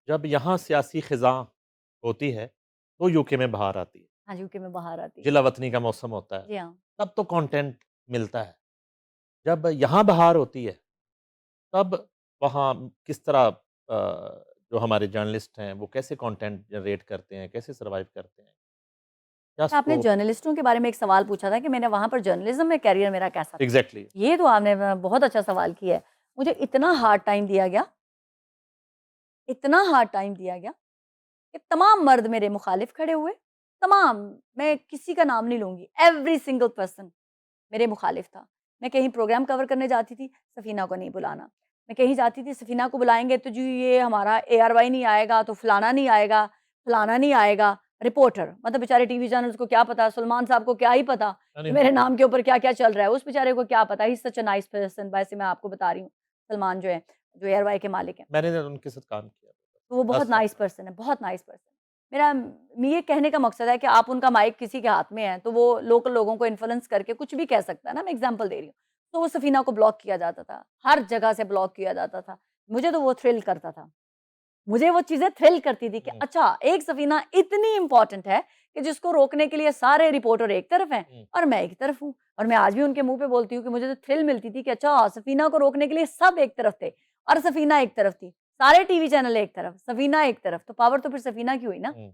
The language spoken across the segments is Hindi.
जब यहाँ सियासी खिज़ां होती है, तो यूके में बहार आती है। हाँ, यूके में बाहर आती है। जिला वतनी का मौसम होता है, जी हाँ। तब तो कंटेंट मिलता है। जब यहाँ बहार होती है, तब वहाँ किस तरह जो हमारे जर्नलिस्ट हैं, वो कैसे कंटेंट जनरेट करते हैं, कैसे सर्वाइव करते हैं? क्या आपने स्कोप जर्नलिस्टों के बारे में एक सवाल पूछा था कि मैंने वहाँ पर जर्नलिज़्म में करियर मेरा कैसा था? एग्ज़ैक्टली ये तो आपने बहुत अच्छा सवाल किया है। मुझे इतना हार्ड टाइम दिया गया, इतना हार्ड टाइम दिया गया कि तमाम मर्द मेरे मुखालिफ खड़े हुए, तमाम, मैं किसी का नाम नहीं लूँगी, एवरी सिंगल पर्सन मेरे मुखालिफ था। मैं कहीं प्रोग्राम कवर करने जाती थी, सफ़ीना को नहीं बुलाना। मैं कहीं जाती थी, सफ़ीना को बुलाएँगे तो जी ये हमारा एआरवाई नहीं आएगा, तो फलाना नहीं आएगा, फलाना नहीं आएगा। रिपोर्टर मतलब बेचारे टीवी चैनल्स को क्या पता, सलमान साहब को क्या ही पता कि मेरे नाम के ऊपर क्या-क्या चल रहा है, उस बेचारे को क्या पता। He is such a nice person, वैसे मैं आपको बता रही हूँ, सलमान जो है, जो एआरवाई के मालिक हैं। मैंने उनके साथ काम किया तो वो था, 10 बहुत साल। नाइस पर्सन है, बहुत नाइस पर्सन। मेरा ये कहने का मकसद है कि आप उनका माइक किसी के हाथ में है, तो वो लोकल लोगों को इन्फ्लुएंस करके कुछ भी कह सकता है ना, मैं एग्ज़ाम्पल दे रही हूँ। तो वो सफ़ीना को ब्लॉक किया जाता था, हर जगह से ब्लॉक किया जाता था। मुझे तो वो थ्रिल करता था। मुझे वो चीज़ें थ्रिल करती थी कि हुँ, अच्छा, एक सफ़ीना इतनी इम्पोर्टेंट है कि जिसको रोकने के लिए सारे रिपोर्टर एक तरफ हैं हुँ, और मैं एक तरफ हूँ। और मैं आज भी उनके मुँह पे बोलती हूँ कि मुझे तो थ्रिल मिलती थी कि अच्छा, सफ़ीना को रोकने के लिए सब एक तरफ थे और सफ़ीना एक तरफ थी। सारे टीवी चैनल एक तरफ, सफ़ीना एक तरफ, तो पावर तो फिर सफ़ीना की हुई ना। हुँ।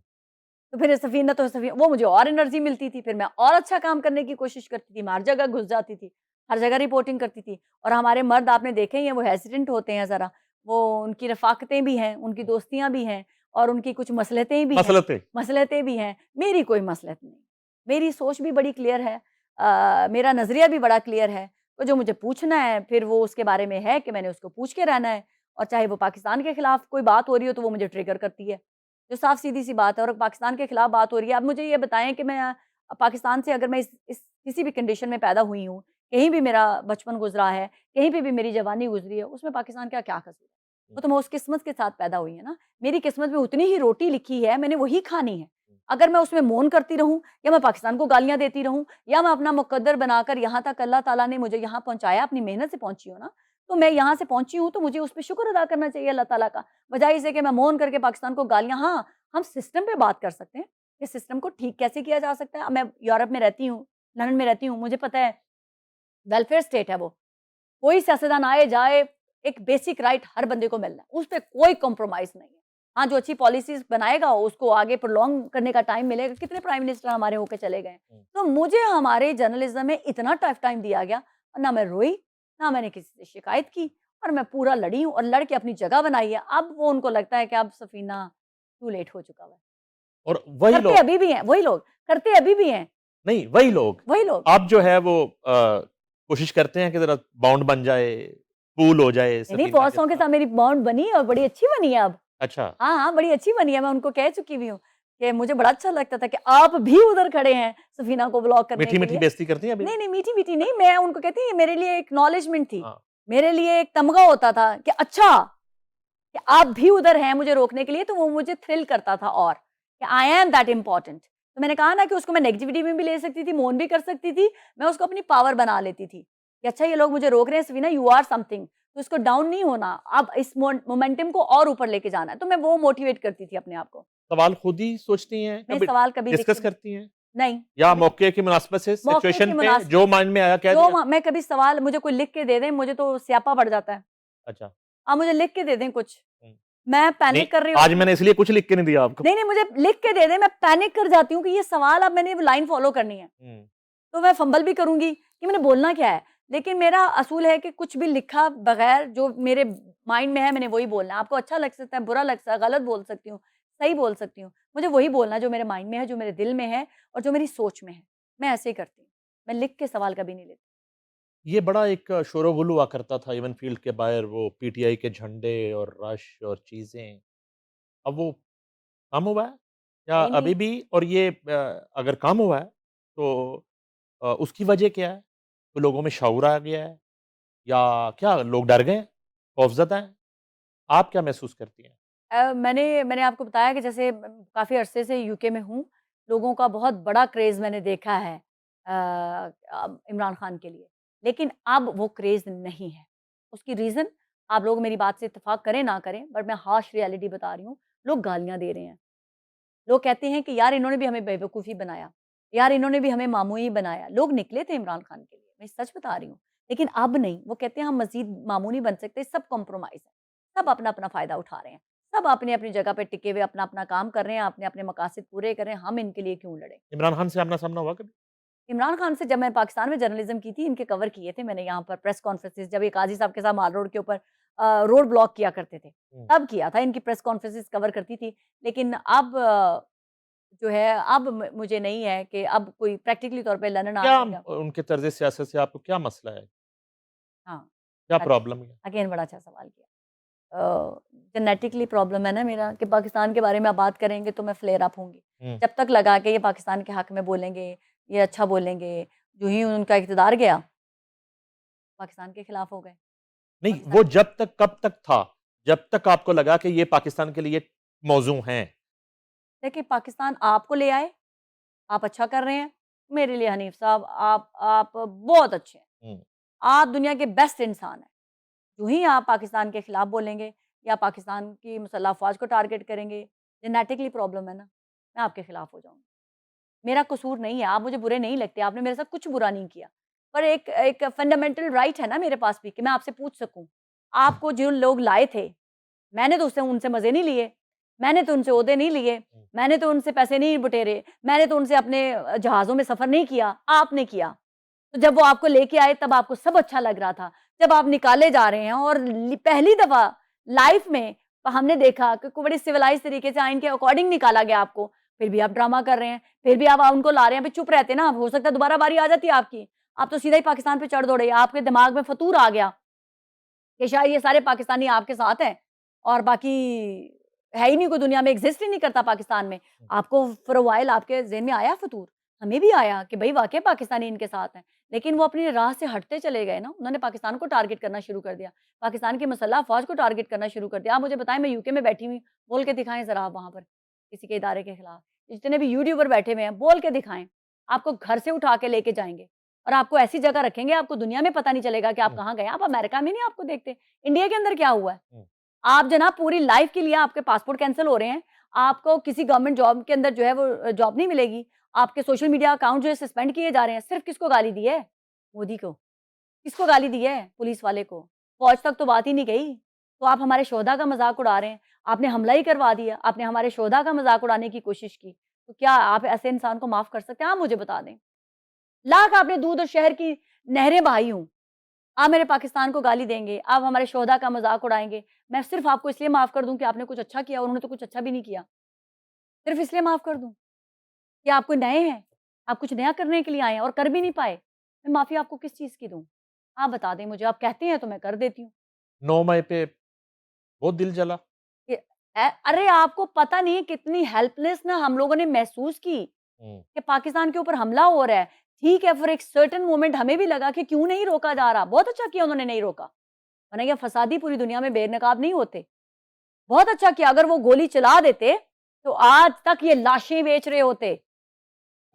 तो फिर सफ़ीना तो वो मुझे और एनर्जी मिलती थी, फिर मैं और अच्छा काम करने की कोशिश करती थी, मैं हर जगह घुस जाती थी, हर जगह रिपोर्टिंग करती थी। और हमारे मर्द आपने देखे ही हैं, वो हेसिडेंट होते हैं ज़रा, वो उनकी रफ़ाक़तें भी हैं, उनकी दोस्तियाँ भी हैं और उनकी कुछ मसलहतें भी हैं, मसलतें। मसलहतें भी हैं। मेरी कोई मसलहत नहीं, मेरी सोच भी बड़ी क्लियर है, मेरा नज़रिया भी बड़ा क्लियर है। तो जो मुझे पूछना है, फिर वो उसके बारे में है कि मैंने उसको पूछ के रहना है और चाहे वो पाकिस्तान के खिलाफ कोई बात हो रही हो, तो वो मुझे ट्रिगर करती है। जो साफ सीधी-सी बात है और पाकिस्तान के खिलाफ बात हो रही है। अब मुझे ये बताएँ कि मैं पाकिस्तान से अगर मैं इस किसी भी कंडीशन में पैदा हुई हूँ, कहीं भी मेरा बचपन गुज़रा है, कहीं पे भी मेरी जवानी गुज़री है, उसमें पाकिस्तान का क्या कसूर है? हुँ, वो तो मैं उस किस्मत के साथ पैदा हुई है ना। मेरी किस्मत में उतनी ही रोटी लिखी है, मैंने वही खानी है। हुँ। अगर मैं उसमें मौन करती रहूँ या मैं पाकिस्तान को गालियाँ देती रहूँ या मैं अपना मुकद्दर बनाकर यहाँ तक अल्लाह ताला ने मुझे यहाँ पहुँचाया, अपनी मेहनत से पहुँची हूँ ना, तो मैं यहाँ से पहुँची हूँ, तो मुझे उस पे शुक्र अदा करना चाहिए अल्लाह ताला का। बजाए इसे कि मैं मौन करके पाकिस्तान को गालियाँ, हाँ, हम सिस्टम पे बात कर सकते हैं, कि सिस्टम को ठीक कैसे किया जा सकता है। अब मैं यूरोप में रहती हूँ, लंदन में रहती हूँ, मुझे पता है वेलफेयर स्टेट है वो। कोई सियासतदान आए जाए, एक बेसिक राइट हर बंदे को मिलना है, उस पे कोई कॉम्प्रोमाइज़ नहीं है। हाँ, जो अच्छी पॉलिसीज़ बनाएगा उसको आगे प्रोलॉन्ग करने का टाइम मिलेगा, कितने प्राइम मिनिस्टर हमारे होके चले गए हैं। हुँ। तो मुझे हमारे जर्नलिज़्म में इतना टफ टाइम दिया गया, ना मैं रोई, ना मैंने किसी से शिकायत की और मैं पूरा लड़ी हूँ और लड़ के अपनी जगह बनाई है। अब वो उनको लगता है कि अब सफ़ीना टू लेट हो चुका हुआ है। और वही करते लोग अभी भी हैं, वही लोग, करते अभी भी हैं, नहीं, वही लोग वही लोग। अब जो है वो कोशिश करते हैं कि ज़रा बॉन्ड बन जाए, कूल हो जाए नहीं, नहीं, सफ़ीना के फौजियों के साथ। साथ मेरी बॉन्ड बनी है और बड़ी अच्छी बनी है अब। अच्छा, हाँ, हाँ, बड़ी अच्छी बनी है, मैं उनको कह चुकी भी हूँ कि मुझे बड़ा अच्छा लगता था कि आप भी उधर खड़े हैं सफ़ीना को ब्लॉक करने के मीठी-मीठी लिए। बेइज़्ज़ती करती हैं अभी भी? नहीं, नहीं, मीठी-मीठी नहीं, मैं उनको कहती ये मेरे लिए एक्नॉलेजमेंट थी। हाँ। मेरे लिए एक तमगा होता था कि अच्छा, कि आप भी उधर हैं मुझे रोकने के लिए, तो वो मुझे थ्रिल करता था और कि आई एम दैट इम्पोर्टेंट। तो मैंने कहा ना कि उसको मैं नेगेटिविटी में भी ले सकती थी, मौन भी कर सकती थी, मैं उसको अपनी पावर बना लेती थी कि अच्छा, ये लोग मुझे रोक रहे हैं सफीना, यू आर समथिंग, तो इसको डाउन नहीं होना, अब इस मोमेंटम को और ऊपर लेके जाना है। तो मैं वो मोटिवेट करती थी अपने आप को। सवाल खुद ही सोचती हैं, मैं कभी सवाल कभी डिस्कस देखिए नहीं, करती हैं? नहीं, या कभी मौके की मुनासिबत से मौके सिचुएशन की पे मुनासिब जो माइंड में आया कह जो दिया? मैं कभी सवाल मुझे कोई लिख के दे दे, मुझे तो स्यापा पड़ जाता है। अच्छा। आप मुझे लिख के दे दें कुछ, हुँ। मैं नहीं, पैनिक कर रही आज होती हूँ। मैंने इसलिए कुछ लिख के नहीं दिया आपको। नहीं, नहीं, मुझे लिख के दे दें, मैं पैनिक कर जाती हूँ कि ये सवाल अब मैंने लाइन फ़ॉलो करनी है। हुँ। तो मैं फंबल भी करूँगी कि मैंने बोलना क्या है। लेकिन मेरा असूल है कि कुछ भी लिखा बगैर जो मेरे माइंड में है मैंने वही बोलना है। आपको अच्छा लग सकता है, बुरा लग सकता है, गलत बोल सकती हूँ, सही बोल सकती हूँ। मुझे वही बोलना है जो मेरे माइंड में है, जो मेरे दिल में है और जो मेरी सोच में है। मैं ऐसे ही करती हूँ। मैं लिख के सवाल कभी नहीं लेती। ये बड़ा एक शोर-ओ-गुल हुआ करता था इवन फ़ील्ड के बाहर वो पीटीआई के झंडे और रश और चीज़ें। अब वो कम हुआ है? या नहीं, नहीं। अभी भी और ये अगर कम हुआ है तो उसकी वजह क्या है? तो लोगों में शऊर आ गया है या क्या लोग डर गए हैं? खौफ़ज़दा हैं? आप क्या महसूस करती हैं? मैंने मैंने आपको बताया कि जैसे काफ़ी अरसे से यूके में हूँ, लोगों का बहुत बड़ा क्रेज़ मैंने देखा है इमरान खान के लिए। लेकिन अब वो क्रेज़ नहीं है। उसकी रीज़न आप लोग मेरी बात से इत्तेफ़ाक करें ना करें, बट मैं हार्श रियलिटी बता रही हूँ, लोग गालियाँ दे रहे हैं। लोग कहते हैं कि यार इन्होंने भी हमें बेवकूफ़ ही बनाया, यार इन्होंने भी हमें मामूँ ही बनाया। लोग निकले थे इमरान खान के लिए, मैं सच बता रही हूँ। लेकिन अब नहीं, वो कहते हैं हम मज़ीद मामूँ नहीं बन सकते, सब कॉम्प्रोमाइज़ है। सब अपना-अपना फ़ायदा उठा रहे हैं। सब अपनी-अपनी जगह पे टिके हुए अपना-अपना काम कर रहे हैं, अपने-अपने मकासद पूरे कर रहे हैं, हम इनके लिए क्यों लड़ें? इमरान खान से आमना-सामना हुआ कभी? इमरान खान से जब मैं पाकिस्तान में जर्नलिज़्म की थी, इनके कवर किए थे मैंने यहाँ पर प्रेस कॉन्फ्रेंसेज़ जब ये काज़ी साहब के साथ माल रोड के ऊपर रोड ब्लॉक किया करते थे, हुँ। तब किया था, इनकी प्रेस कॉन्फ्रेंसेज़ कवर करती थी। लेकिन अब जो है अब मुझे नहीं है कि अब कोई प्रैक्टिकली तौर पे लंदन आ क्या जाएगा। उनके तर्ज़ सियासत से आपको क्या मसला है? हाँ, क्या अच्छा, प्रॉब्लम है? अगेन बड़ा अच्छा सवाल किया। जेनेटिकली प्रॉब्लम है ना मेरा कि पाकिस्तान के बारे में आप बात करेंगे तो मैं फ्लेयर अप होंगी। हुँ। जब तक लगा कि ये पाकिस्तान के हक में बोलेंगे, ये अच्छा बोलेंगे, जो ही उनका इक़्तिदार गया, पाकिस्तान के खिलाफ हो गए। नहीं, पाकिस्तान वो जब तक कब तक था? जब तक आपको लगा कि ये पाकिस्तान के लिए मौज़ू हैं। देखिए पाकिस्तान आपको ले आए, आप अच्छा कर रहे हैं। मेरे लिए हनीफ साहब आप बहुत अच्छे हैं। हुँ। आप दुनिया के बेस्ट इंसान हैं। यूँ ही आप पाकिस्तान के खिलाफ बोलेंगे या पाकिस्तान की मुसल्लह अफ़वाज को टारगेट करेंगे, जेनेटिकली प्रॉब्लम है ना, मैं आपके खिलाफ हो जाऊँगी। मेरा कसूर नहीं है, आप मुझे बुरे नहीं लगते, आपने मेरे साथ कुछ बुरा नहीं किया। पर एक एक फंडामेंटल राइट है ना मेरे पास भी कि मैं आपसे पूछ सकूँ। आपको जो लोग लाए थे, मैंने तो उससे उनसे मज़े नहीं लिए, मैंने तो उनसे ओहदे नहीं लिए, हुँ। मैंने तो उनसे पैसे नहीं बटेरे, मैंने तो उनसे अपने जहाज़ों में सफ़र नहीं किया, आपने किया। तो जब वो आपको लेके आए तब आपको सब अच्छा लग रहा था। जब आप निकाले जा रहे हैं और पहली दफ़ा लाइफ़ में हमने देखा कि को बड़ी सिविलाइज़ तरीके से आइन के अकॉर्डिंग निकाला गया आपको, फिर भी आप ड्रामा कर रहे हैं, फिर भी आप उनको ला रहे हैं, फिर चुप रहते ना, हो सकता है दोबारा बारी आ जाती आपकी। आप तो सीधा ही पाकिस्तान पे चढ़ दौड़े, आपके दिमाग में फ़तूर आ गया कि शायद ये सारे पाकिस्तानी आपके साथ हैं और बाकी है ही नहीं, कोई दुनिया में एग्ज़िस्ट ही नहीं करता पाकिस्तान में। आपको फ़ॉर अ व्हाइल आपके ज़हन में आया फ़तूर? हमें भी आया कि भई वाक़ई पाकिस्तानी इनके साथ हैं। लेकिन वो अपनी राह से हटते चले गए ना, उन्होंने पाकिस्तान को टारगेट करना शुरू कर दिया। पाकिस्तान की मुसल्लह अफ़वाज को टारगेट करना शुरू कर दिया। आप मुझे बताएँ मैं यूके में बैठी हुई, बोल के दिखाएँ ज़रा आप वहाँ पर, किसी के इदारे के खिलाफ। जितने भी यूट्यूबर बैठे हुए हैं, बोल के दिखाएँ। आपको घर से उठा के लेके जाएँगे और आपको ऐसी जगह रखेंगे, आपको दुनिया में पता नहीं चलेगा कि आप हुँ। कहाँ गए हैं। आप अमेरिका में नहीं आपको देखते। इंडिया के अंदर क्या हुआ है? हुँ। आप जनाब पूरी लाइफ के लिए आपके पासपोर्ट कैंसल हो रहे हैं। आपको किसी गवर्नमेंट जॉब के अंदर जो है वो जॉब नहीं मिलेगी। आपके सोशल मीडिया अकाउंट जो है सस्पेंड किए जा रहे हैं। सिर्फ़ किसको गाली दी है? मोदी को। किसको गाली दी है? पुलिस वाले को। फ़ौज तक तो बात ही नहीं गई। तो आप हमारे शोहदा का मज़ाक उड़ा रहे हैं। आपने हमला ही करवा दिया। आपने हमारे शोहदा का मज़ाक उड़ाने की कोशिश की। तो क्या आप ऐसे इंसान को माफ़ कर सकते हैं? आप मुझे बता दें। लाख आपने दूध और शहर की नहरें बहाई हों। आप मेरे पाकिस्तान को गाली देंगे, आप हमारे शोहदा का मज़ाक उड़ाएँगे, मैं सिर्फ़ आपको इसलिए माफ़ कर दूँ कि आपने कुछ अच्छा किया और उन्होंने तो कुछ अच्छा भी नहीं किया। सिर्फ़ इसलिए माफ़ कर दूँ कि आप कोई नए हैं, आप कुछ नया करने के लिए आए हैं और कर भी नहीं पाए। मैं माफ़ी आपको किस चीज़ की दूँ? आप बता दें मुझे, आप कहते हैं तो मैं कर देती हूँ। 9 मई पे बहुत दिल जला। कि अरे आपको पता नहीं है कितनी हेल्पलेस ना हम लोगों ने महसूस की हुँ। कि पाकिस्तान के ऊपर हमला हो रहा है। ठीक है, फॉर एक सर्टेन मोमेंट हमें भी लगा कि क्यों नहीं रोका जा रहा? बहुत अच्छा किया उन्होंने नहीं रोका, वरना ये फसादी पूरी दुनिया में बेनकाब नहीं होते। बहुत अच्छा किया, अगर वो गोली चला देते, तो आज तक ये लाशें बेच रहे होते।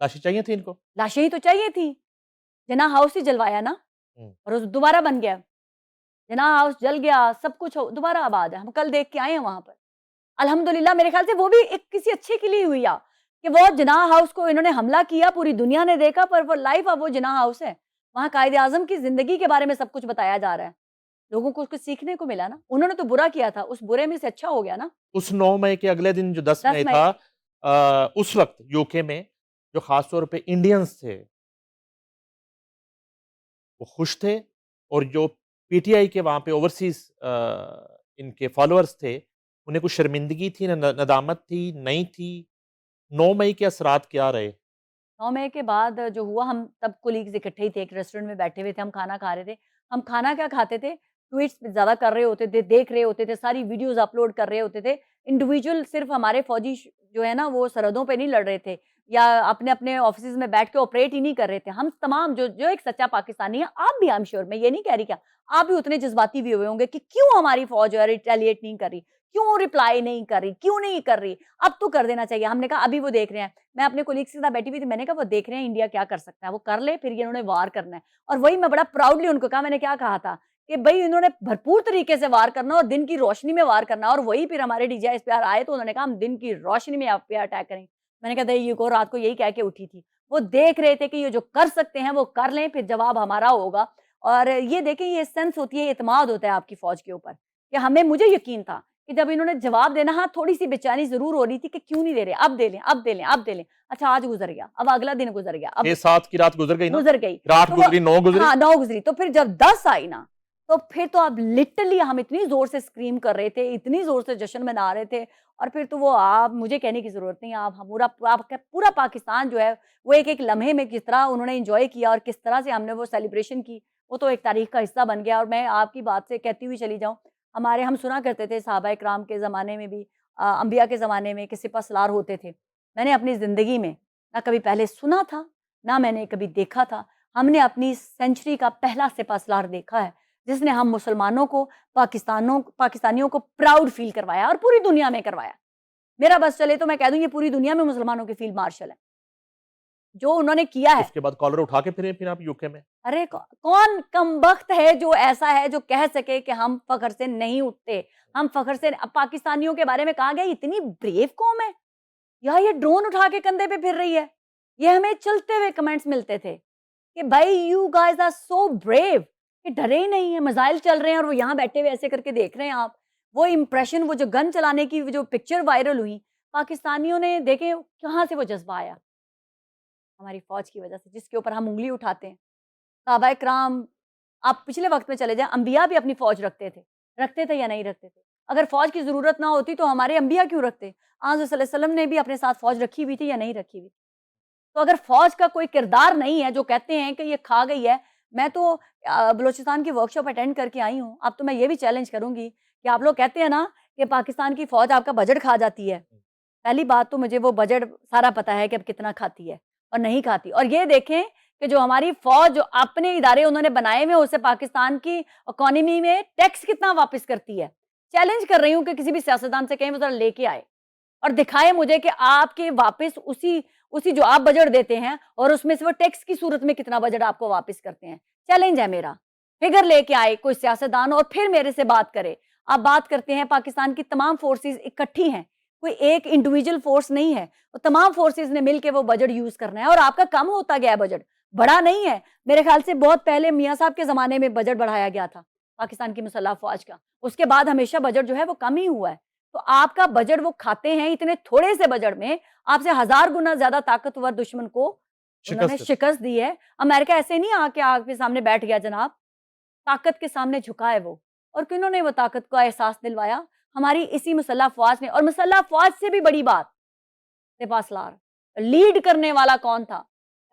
लाशी चाहिए थी इनको? लाशें ही तो चाहिए थी। जिन्ना हाउस ही जलवाया ना हुँ। और उस दोबारा बन गया। जिन्ना हाउस जल गया, सब कुछ दोबारा आबाद है। हम कल देख के आए हैं वहाँ पर। अल्हम्दुलिल्लाह मेरे ख्याल से वो भी एक किसी अच्छे के लिए हुई कि वो जिनाह हाउस को इन्होंने हमला किया, पूरी दुनिया ने देखा पर वो लाइव अब वो जिनाह हाउस है। वहाँ कायदे-आज़म की ज़िंदगी के बारे में सब कुछ बताया जा रहा है। लोगों को कुछ सीखने को मिला ना। उन्होंने तो बुरा किया था, उस बुरे में से अच्छा हो गया ना। उस 9 मई के अगले दिन जो 10 10 मई मई था उस वक़्त यूके में जो ख़ास तौर पे इंडियंस थे, वो खुश थे और जो पीटीआई के वहाँ पे ओवरसीज़ इनके फ़ॉलोअर्स थे, उन्हें कुछ शर्मिंदगी थी, नदामत थी, नहीं थी। 9 मई के असरात क्या रहे? 9 मई के बाद जो हुआ हम तब कोलीग्स इकट्ठे ही थे, एक रेस्टोरेंट में बैठे हुए थे, हम खाना खा रहे थे। हम खाना क्या खाते थे, ट्वीट्स ज़्यादा कर रहे होते थे, देख रहे होते थे, सारी वीडियोज़ अपलोड कर रहे होते थे। इंडिविजुअल सिर्फ़ हमारे फ़ौजी जो है ना वो सरहदों पे नहीं लड़ रहे थे या अपने-अपने ऑफ़िसेज़ में बैठ के ऑपरेट ही नहीं कर रहे थे। हम तमाम जो जो एक सच्चा पाकिस्तानी है, आप भी आई एम श्योर मैं ये नहीं कह रही क्या, आप भी उतने जज़्बाती भी हुए होंगे कि क्यों हमारी फ़ौज जो है रिटेलिएट नहीं कर रही, क्यों रिप्लाई नहीं कर रही, क्यों नहीं कर रही? अब तो कर देना चाहिए। हमने कहा अभी वो देख रहे हैं। मैं अपने कोलीग्स के साथ बैठी हुई थी, मैंने कहा वो देख रहे हैं इंडिया क्या कर सकता है, वो कर ले फिर ये इन्होंने वार करना है। और वही मैं बड़ा प्राउडली उनको कहा, मैंने क्या कहा था कि भाई इन्होंने भरपूर तरीके से वार करना और दिन की रोशनी में वार करना, और वही फिर हमारे डीजीआई इस पे आए तो उन्होंने कहा हम दिन की रोशनी में आप पे अटैक करेंगे। मैंने कहा ये को रात को यही कह के उठी थी। वो देख रहे थे कि ये जो कर सकते हैं वो कर लें, फिर जवाब हमारा होगा। और ये देखें, ये सेंस होती है, इत्मीनान होता है आपकी फौज के ऊपर कि हमें, मुझे यकीन था कि जब इन्होंने जवाब देना, हाँ थोड़ी-सी बेचैनी ज़रूर हो रही थी कि क्यों नहीं दे रहे, अब दे लें, अब दे लें, अब दे लें। अच्छा आज गुज़र गया, अब अगला दिन गुज़र गया, अब 6-7 की रात गुजर गई ना, गुज़र गई। रात तो वो गुजरी, 9 गुजरी। हाँ, 9 गुज़री। तो फिर जब 10 आई ना, तो फिर तो अब लिटरली हम इतनी ज़ोर से स्क्रीम कर रहे थे, इतनी ज़ोर से जश्न मना रहे थे, और फिर तो वो आप मुझे कहने की ज़रूरत नहीं, आप पूरा आपका पूरा पाकिस्तान जो है, वो एक-एक लम्हे में किस तरह उन्होंने एन्जॉय किया और किस तरह से हमने वो सेलिब्रेशन की, वो तो एक तारीख़ का हिस्सा बन गया। और मैं आपकी बात से कहती हुई चली जाऊँ, हम सुना करते थे सहाबाए किराम के ज़माने में भी, अंबिया के ज़माने में कि सिपहसालार होते थे। मैंने अपनी ज़िंदगी में ना कभी पहले सुना था, ना मैंने कभी देखा था। हमने अपनी सेंचुरी का पहला सिपहसालार देखा है, जिसने हम मुसलमानों को, पाकिस्तानियों को प्राउड फ़ील करवाया और पूरी दुनिया में करवाया। मेरा बस चले तो मैं कह दूँ ये पूरी दुनिया में मुसलमानों के फील्ड मार्शल हैं। जो उन्होंने किया है, उसके बाद कॉलर उठा के फिर आप यूके में। अरे कौन कमबख्त है जो ऐसा है जो कह सके कि हम फ़ख्र से नहीं उठते, हम फ़ख्र से। अब पाकिस्तानियों के बारे में कहा गया इतनी ब्रेव कौम है, या ये ड्रोन उठा के कंधे पे फिर रही है। ये हमें चलते हुए कमेंट्स मिलते थे कि भाई you guys are so brave, कि डरे ही नहीं है, मिसाइल चल रहे हैं और वो यहाँ बैठे हुए ऐसे करके देख रहे हैं आप। वो इम्प्रेशन, वो जो गन चलाने की जो पिक्चर वायरल हुई, पाकिस्तानियों ने देखे कहाँ से वो जज्बा आया, हमारी फौज की वजह से, जिसके ऊपर हम उंगली उठाते हैं। सहाबाए किराम, आप पिछले वक्त में चले जाएं, अंबिया भी अपनी फौज रखते थे या नहीं रखते थे? अगर फौज की जरूरत ना होती तो हमारे अंबिया क्यों रखते? आज सल्लल्लाहु अलैहि वसल्लम ने भी अपने साथ फौज रखी हुई थी या नहीं रखी हुई? तो अगर फौज का कोई किरदार नहीं है, जो कहते हैं कि ये खा गई है। मैं तो बलूचिस्तान की वर्कशॉप अटेंड करके आई हूँ। अब तो मैं ये भी चैलेंज करूंगी कि आप लोग कहते हैं ना कि पाकिस्तान की फौज आपका बजट खा जाती है। पहली बात तो मुझे वो बजट सारा पता है कि अब कितना खाती है और नहीं खाती। और ये देखें कि जो हमारी फौज, जो अपने इदारे उन्होंने बनाए हुए, उससे पाकिस्तान की इकोनॉमी में टैक्स कितना वापस करती है। चैलेंज कर रही हूँ कि किसी भी सियासतदान से कहीं वो जरा लेके आए और दिखाए मुझे कि आपके वापस उसी उसी जो आप बजट देते हैं और उसमें से वो टैक्स की सूरत में कितना बजट आपको वापस करते हैं। चैलेंज है मेरा, फिगर लेके आए कोई सियासतदान और फिर मेरे से बात करे। आप बात करते हैं पाकिस्तान की तमाम फोर्सेस इकट्ठी हैं, कोई एक इंडिविजुअल फोर्स नहीं है, वो तमाम फोर्सेस ने मिलकर वो बजट यूज करना है और आपका कम होता गया है, बजट बड़ा नहीं है। मेरे ख्याल से बहुत पहले मियाँ साहब के ज़माने में बजट बढ़ाया गया था पाकिस्तान की मुसल्लह फ़ौज का, उसके बाद हमेशा बजट जो है वो कम ही हुआ है। तो आपका बजट वो खाते हैं, इतने थोड़े से बजट में आपसे 1000 गुना ज़्यादा ताकतवर दुश्मन को उन्होंने शिकस्त दी है। अमेरिका ऐसे नहीं आके आपके सामने बैठ गया जनाब, ताकत के सामने झुका है वो। और किन्होंने वो ताकत का एहसास दिलवाया? हमारी इसी मुसल्लह फ़ौज ने। और मुसल्लह फ़ौज से भी बड़ी बात, सिपहसालार लीड करने वाला कौन था?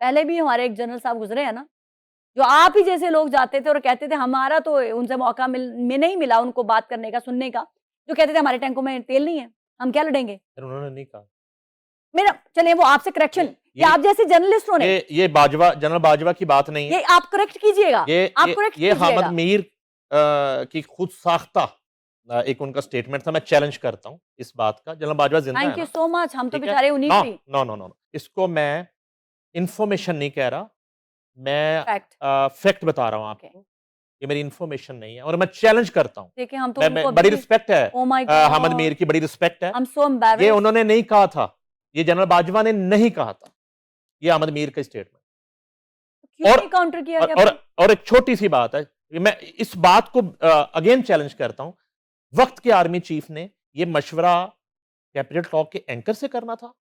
पहले भी हमारे एक जनरल साहब गुजरे हैं ना, जो आप ही जैसे लोग जाते थे और कहते थे, हमारा तो उनसे मौका नहीं मिला उनको बात करने का, सुनने का, जो कहते थे हमारे टैंकों में तेल नहीं है, हम क्या लड़ेंगे? उन्होंने नहीं कहा। मेरा चलिए वो आपसे करेक्शन, ये आप जैसे जर्नलिस्टों ने, ये बाजवा, जनरल बाजवा की बात नहीं है। ये आप करेक्ट कीजिएगा, आप करेक्ट ये कीजिएगा। हामिद मीर की खुद साख्ता एक उनका स्टेटमेंट था। मैं चैलेंज करता हूं इस बात का। जनरल बाजवा जिंदा है ना? Thank you so much. हम तो ठीक है? बेचारे उन्हीं नो की नो नो नो, इसको मैं इंफॉर्मेशन नहीं कह रहा, मैं फैक्ट, फैक्ट बता रहा हूं आपको। ये मेरी इंफॉर्मेशन नहीं है और मैं चैलेंज करता हूं। देखिए हम तो मैं उनको बड़ी रिस्पेक्ट है, oh my Hamid God, Mir की बड़ी रिस्पेक्ट है। आई एम सो ये एम्बैरेस्ड। उन्होंने नहीं कहा था, ये जनरल बाजवा ने नहीं कहा था, ये हामिद मीर का स्टेटमेंट। क्यों नहीं काउंटर किया गया? और एक छोटी सी बात है, मैं इस बात को अगेन चैलेंज करता हूं। वक्त के आर्मी चीफ ने यह मशवरा कैपिटल टॉक के एंकर से करना था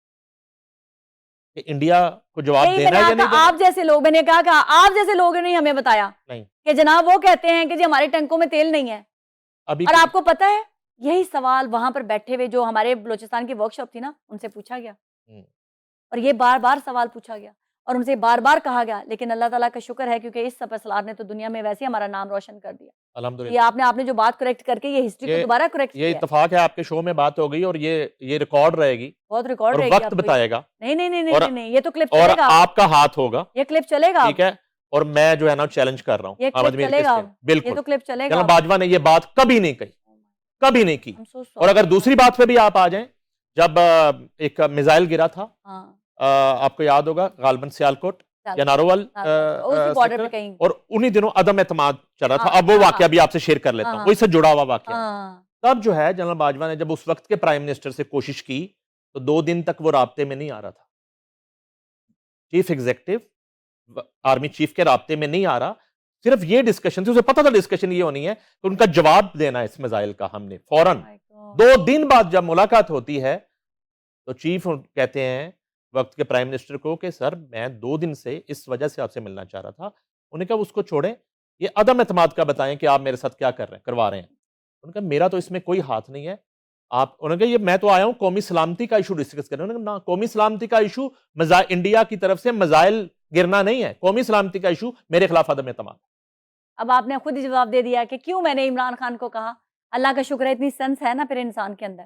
कि इंडिया को जवाब देना है या नहीं देना? आप जैसे लोग, मैंने कहा आप जैसे लोगों ने हमें बताया नहीं कि जनाब वो कहते हैं कि जी हमारे टैंकों में तेल नहीं है। अभी और आपको पता है यही सवाल वहां पर बैठे हुए जो हमारे बलूचिस्तान की वर्कशॉप थी ना, उनसे पूछा गया और ये बार बार सवाल पूछा गया और उनसे बार बार कहा गया। लेकिन अल्लाह ताला का शुक्र है क्योंकि इस सिपहसालार ने तो दुनिया में वैसे ही हमारा नाम रोशन कर दिया। ये अल्हम्दुलिल्लाह। आपने जो बात करेक्ट करके ये हिस्ट्री को दोबारा करेक्ट ये किया। इत्तेफाक है, आपके शो में बात हो गई और ये रिकॉर्ड रहेगी, बहुत रिकॉर्ड और रहेगी, वक्त बताएगा। नहीं नहीं नहीं और, नहीं नहीं, ये तो क्लिप और चलेगा, आपका हाथ होगा, ये क्लिप चलेगा, ठीक है? और मैं जो है ना चैलेंज कर रहा हूँ, ये क्लिप चलेगा, बिल्कुल। ये तो क्लिप चलेगा। जनरल बाजवा ने ये बात कभी नहीं कही, कभी नहीं की। so और अगर दूसरी बात पे भी आप आ जाएं, जब एक मिसाइल गिरा था, हाँ। आपको याद होगा, गालबन सियालकोट, चल या नारोवाल उसी बॉर्डर पे सेक्टर, कहीं। और उन्हीं दिनों अदम एतमाद चल रहा था। हाँ, अब वो हाँ, वाकया हाँ। भी आपसे शेयर कर लेता हूँ, हाँ, वो इससे जुड़ा हुआ वाकया है। हाँ। तब जो है जनरल बाजवा ने जब उस वक्त के प्राइम मिनिस्टर से कोशिश की, तो 2 दिन तक वो राब्ते में नहीं आ रहा था। चीफ एग्जीक्यूटिव आर्मी चीफ के राब्ते में नहीं आ रहा। सिर्फ ये डिस्कशन थी, उसे पता था डिस्कशन ये होनी है, तो उनका जवाब देना है इस मिसाइल का हमने फौरन। My God. 2 दिन बाद जब मुलाकात होती है, तो चीफ कहते हैं वक्त के प्राइम मिनिस्टर को कि सर मैं 2 दिन से इस वजह से आपसे मिलना चाह रहा था। उन्होंने कहा उसको छोड़ें, ये अदम एतमाद का बताएं कि आप मेरे साथ क्या करवा रहे हैं। उन्होंने कहा मेरा तो इसमें कोई हाथ नहीं है। आप उन्होंने कहा ये मैं तो आया हूं कौमी सलामती का इशू डिस्कस करने। उन्होंने कहा ना, कौमी सलामती का इशू इंडिया की तरफ से मिसाइल गिरना नहीं है, कौमी सलामती का इशू मेरे खिलाफ अदम एतमाद। अब आपने खुद ही जवाब दे दिया कि क्यों मैंने इमरान खान को कहा। अल्लाह का शुक्र है इतनी सेंस है ना फिर इंसान के अंदर,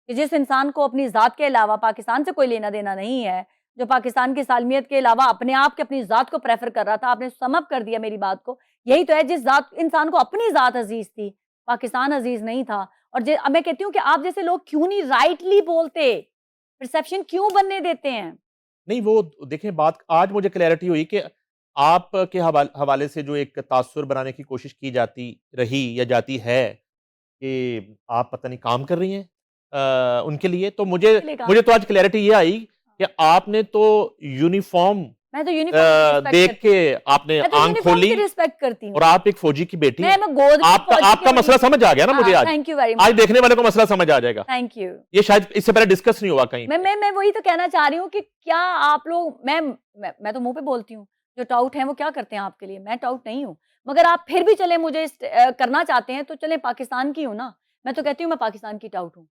कि जिस इंसान को अपनी ज़ात के अलावा पाकिस्तान से कोई लेना-देना नहीं है, जो पाकिस्तान की सालमियत के अलावा अपने आप के अपनी ज़ात को प्रेफ़र कर रहा था, आपने सम अप कर दिया मेरी बात को। यही तो है जिस ज़ात इंसान को अपनी ज़ात अज़ीज़ थी, पाकिस्तान अज़ीज़ नहीं था। और अब मैं कहती हूँ कि आप जैसे लोग क्यों नहीं राइटली बोलते? परसेप्शन क्यों बनने देते हैं? नहीं, वो देखिए बात आज मुझे क्लैरिटी हुई कि आपके हवाले से जो एक तासुर बनाने की कोशिश की जाती रही या जाती है कि आप पता नहीं काम कर रही हैं उनके लिए, तो मुझे किसके लिए काम मुझे तो कर आज रही क्लैरिटी ये आई कि आपने तो यूनिफ़ॉर्म मैं तो यूनिफ़ॉर्म की रिस्पेक्ट देख करती के हूँ। आपने मैं तो आँख यूनिफ़ॉर्म खोली की रिस्पेक्ट करती और हूँ। आप एक फौजी की बेटी हैं। मैं गोद में आपका फौजी के आपका बड़ी मसला समझ आ गया ना मुझे आज। थैंक यू वेरी आज मच। देखने वाले को मसला समझ आ जाएगा। Thank you. ये शायद इससे पहले डिस्कस नहीं हुआ कहीं मैं पे। मैं मैं वही तो कहना चाह रही हूँ कि क्या आप लोग मैं तो मुँह पे बोलती हूँ, जो टाउट हैं वो क्या करते हैं आपके लिए, मैं टाउट नहीं हूँ। मगर आप फिर भी चले मुझे करना चाहते हैं तो चलें पाकिस्तान की हूँ ना, मैं तो कहती हूँ मैं पाकिस्तान की टाउट हूँ।